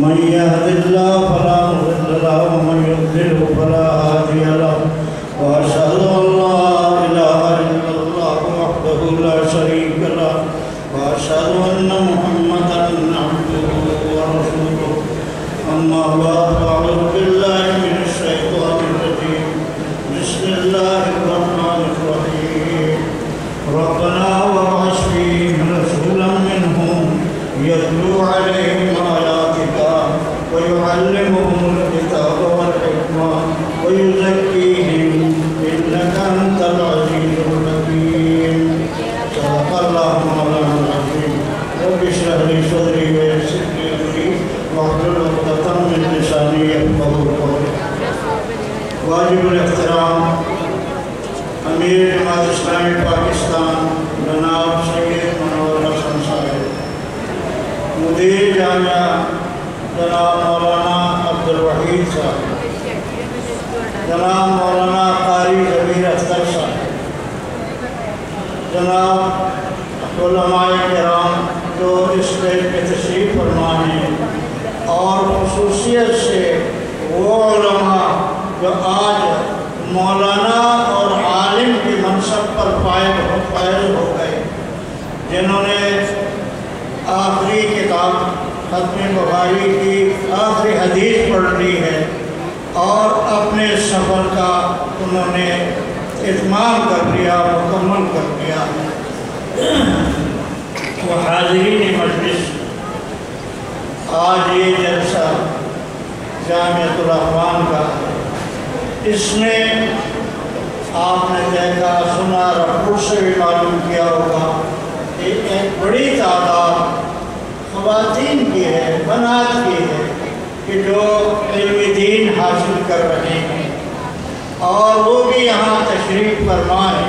من يهد الله فلا مضل له ومن يضلل فلا هادي له وأشهد أن لا إله إلا الله وحده لا شريك له وأشهد أن محمدا عبده ورسوله أما بعد فأعوذ بالله من الشيطان الرجيم بسم الله الرحمن الرحيم ربنا وابعث فيهم رسولا منهم يتلو عليهم آياتك ويعلمهم الكتاب والحكمة ويزكيهم إنك أنت العزيز الحكيم صدق الله مولانا العظيم رب اشرح لي صدري ويسر لي أمري واحلل عقدة من لساني يفقهوا قولي واجب الاحترام امیر جماعت اسلامی پاکستان جناب سید منور حسن صاحب، مدیر جامعہ جناب مولانا عبدالوحید صاحب، جناب مولانا قاری ضمیر اختر صاحب، جناب علماء کرام جو اس اسٹیج پہ تشریف فرما ہیں، اور خصوصیت سے وہ علماء جو آج مولانا اور عالم کی منصب پر فائز ہو گئے، جنہوں نے آخری کتاب ختم بخاری کی آخری حدیث پڑھ لی ہے اور اپنے سفر کا انہوں نے اتمام کر لیا، مکمل کر لیا۔ وہ حاضرین مجلس، آج یہ جلسہ جامعۃ الاخوان کا، اس میں آپ نے دیکھا سنا رپورٹ سے بھی معلوم کیا ہوگا کہ ایک بڑی تعداد خواتین کی ہے، بنات کی ہے، کہ جو علم دین حاصل کر رہے ہیں، اور وہ بھی یہاں تشریف فرما ہے،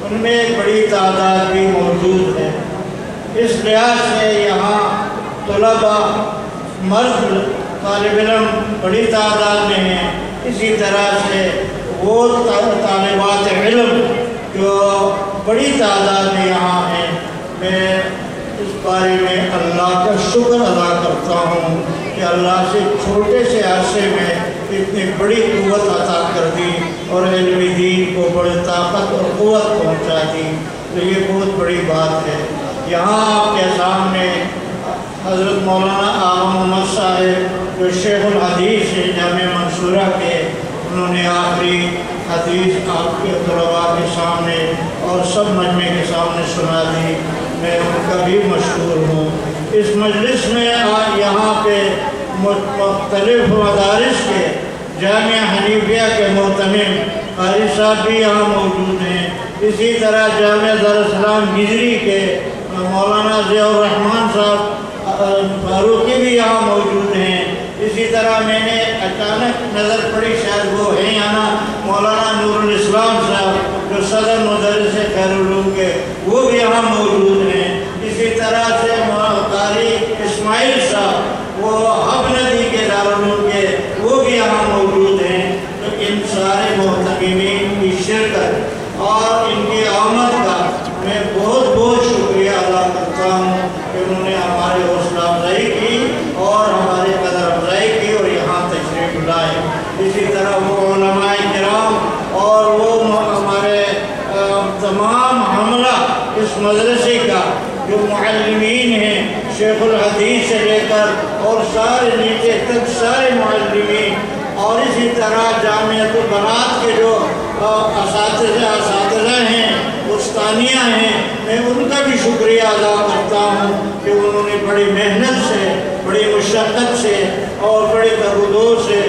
ان میں ایک بڑی تعداد بھی موجود ہے۔ اس لحاظ سے یہاں طلباء مرد طالب علم بڑی تعداد میں ہیں، اسی طرح سے وہ طالبات علم جو بڑی تعداد میں یہاں ہیں۔ میں اس بارے میں اللہ کا شکر ادا کرتا ہوں کہ اللہ سے چھوٹے سے عرصے میں اتنی بڑی قوت عطا کر دی اور علم دین کو بڑی طاقت اور قوت پہنچا دی، تو یہ بہت بڑی بات ہے۔ یہاں آپ کے سامنے حضرت مولانا آغا محمد صاحب جو شیخ الحدیث ہیں جامعہ منصورہ کے، انہوں نے آخری حدیث آپ کے طلباء کے سامنے اور سب مجمع کے سامنے سنا دی، میں ان کا بھی مشکور ہوں۔ اس مجلس میں آج یہاں پہ مختلف مدارس کے جامعہ حنیفیہ کے محتمم قاری صاحب بھی یہاں موجود ہیں، اسی طرح جامعہ دارالسلام گجری کے مولانا ضیاء الرحمن صاحب فاروقی بھی یہاں موجود ہیں، اسی طرح میں نے اچانک نظر پڑی، شاید وہ ہیں یہاں مولانا نور الاسلام صاحب جو صدر مدرس خیر العلوم کے، وہ بھی یہاں موجود ہیں، اسی طرح سے قاری اسماعیل صاحب وہ حب ندی کے دارالعلوم کے، وہ بھی یہاں موجود ہیں۔ تو ان سارے محتمین کی شرکت اور ان کی آمد کا میں بہت بہت شکریہ ادا کرتا ہوں کہ انہوں نے ہماری حوصلہ افزائی کی اور ہماری قدر افزائی کی اور یہاں تشریف لائے۔ اسی طرح وہ علماء کرام اور وہ ہمارے تمام حملہ اس مدرسے کا جو معلمین ہیں، شیخ الحدیث سے لے کر اور سارے نیچے تک سارے معلمین، اور اسی طرح جامعۃ البنات کے جو اساتذہ ہیں، استانیہ ہیں، میں ان کا بھی شکریہ ادا کرتا ہوں کہ انہوں نے بڑی محنت سے، بڑی مشقت سے اور بڑے تردو سے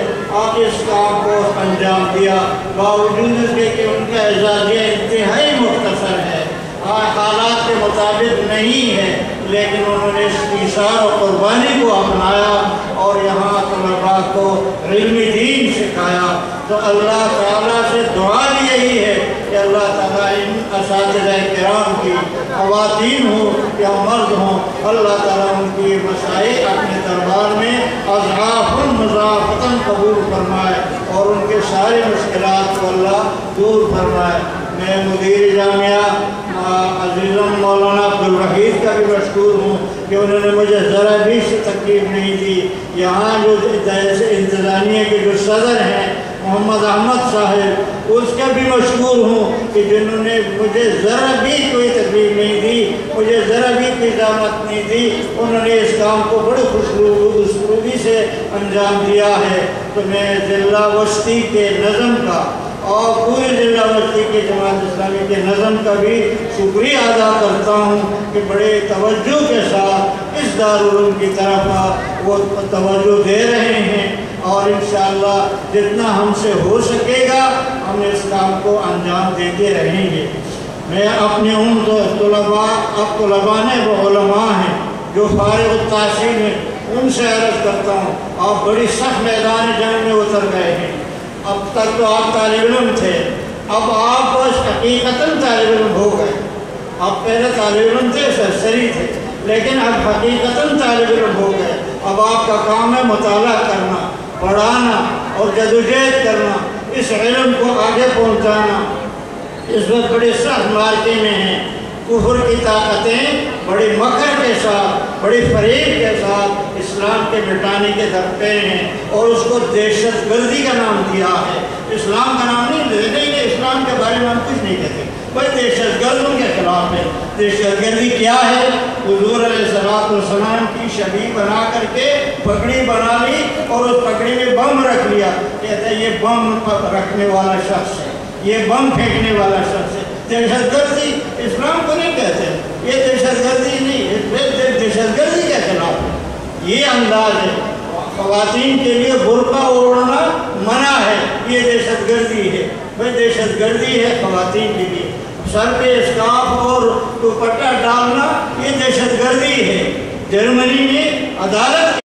آپ اس کام کو انجام دیا، باوجود اس کے کہ ان کا اعزازیہ انتہائی مختصر ہے، حالات کے مطابق نہیں ہے، لیکن انہوں نے اس ایثار و قربانی کو اپنایا اور یہاں طلباء کو علم دین سکھایا۔ تو اللہ تعالیٰ سے دعا یہی ہے کہ اللہ تعالیٰ ان اساتذہ کرام کی، خواتین ہوں یا مرد ہوں، اللہ تعالیٰ ان کی مسائل اپنے دربار میں اضعافاً مضاعفتاً قبول فرمائے اور ان کے سارے مشکلات کو اللہ دور فرمائے۔ میں مدیر جامعہ عزیزم مولانا عبدالوحید کا بھی مشکور ہوں کہ انہوں نے مجھے ذرا بھی تکلیف نہیں دی۔ یہاں جو انتظامیہ کے جو صدر ہیں محمد احمد صاحب، اس کا بھی مشکور ہوں کہ جنہوں نے مجھے ذرا بھی کوئی تکلیف نہیں دی، مجھے ذرا بھی کوئی زحمت نہیں دی، انہوں نے اس کام کو بڑے خوشروبی سے انجام دیا ہے۔ تو میں ضلع وسطی کے نظم کا اور پورے ضلع وسطی کے جماعت اسلامی کے نظم کا بھی شکریہ ادا کرتا ہوں کہ بڑے توجہ کے ساتھ اس دارالعلوم کی طرف وہ توجہ دے رہے ہیں، اور انشاءاللہ جتنا ہم سے ہو سکے گا ہم اس کام کو انجام دیتے رہیں گے۔ میں اپنے ان طلباء نے وہ علماء ہیں جو فارغ التحصیل ہیں، ان سے عرض کرتا ہوں آپ بڑی سخت میدان جنگ میں اتر گئے ہیں۔ اب تک تو آپ طالب علم تھے، اب آپ بس حقیقتاً طالب علم ہو گئے۔ آپ پہلے طالب علم تھے، سرسری تھے، لیکن اب حقیقتاً طالب علم ہو گئے۔ اب آپ کا کام ہے مطالعہ کرنا، پڑھانا اور جدوجہد کرنا، اس علم کو آگے پہنچانا۔ اس وقت بڑے سخت معرکے میں ہیں، کفر کی طاقتیں بڑے مکر کے ساتھ، بڑے فریب کے ساتھ اسلام کے مٹانے کے درپے ہیں، اور اس کو دہشت گردی کا نام دیا ہے۔ اسلام کا نام نہیں لیتے کہ اسلام کے بارے میں ہم کچھ نہیں کہتے، بس دہشت گردوں کے خلاف ہے۔ دہشت گردی کیا ہے؟ حضور علیہ السلام کی شبیہ بنا کر کے پگڑی بنا لی اور اس پگڑی میں بم رکھ لیا، کہتے ہیں یہ بم رکھنے والا شخص ہے، یہ بم پھینکنے والا شخص ہے۔ دہشت گردی اسلام کو نہیں کہتے، یہ دہشت گردی نہیں، دہشت گردی کے خلاف ہے۔ یہ انداز ہے، خواتین کے لیے برقع اوڑھنا منع ہے، یہ دہشت گردی ہے۔ بھائی دہشت گردی ہے خواتین کے لیے، سر پہ اسکارف اور دوپٹہ ڈالنا یہ دہشت گردی ہے۔ جرمنی میں عدالت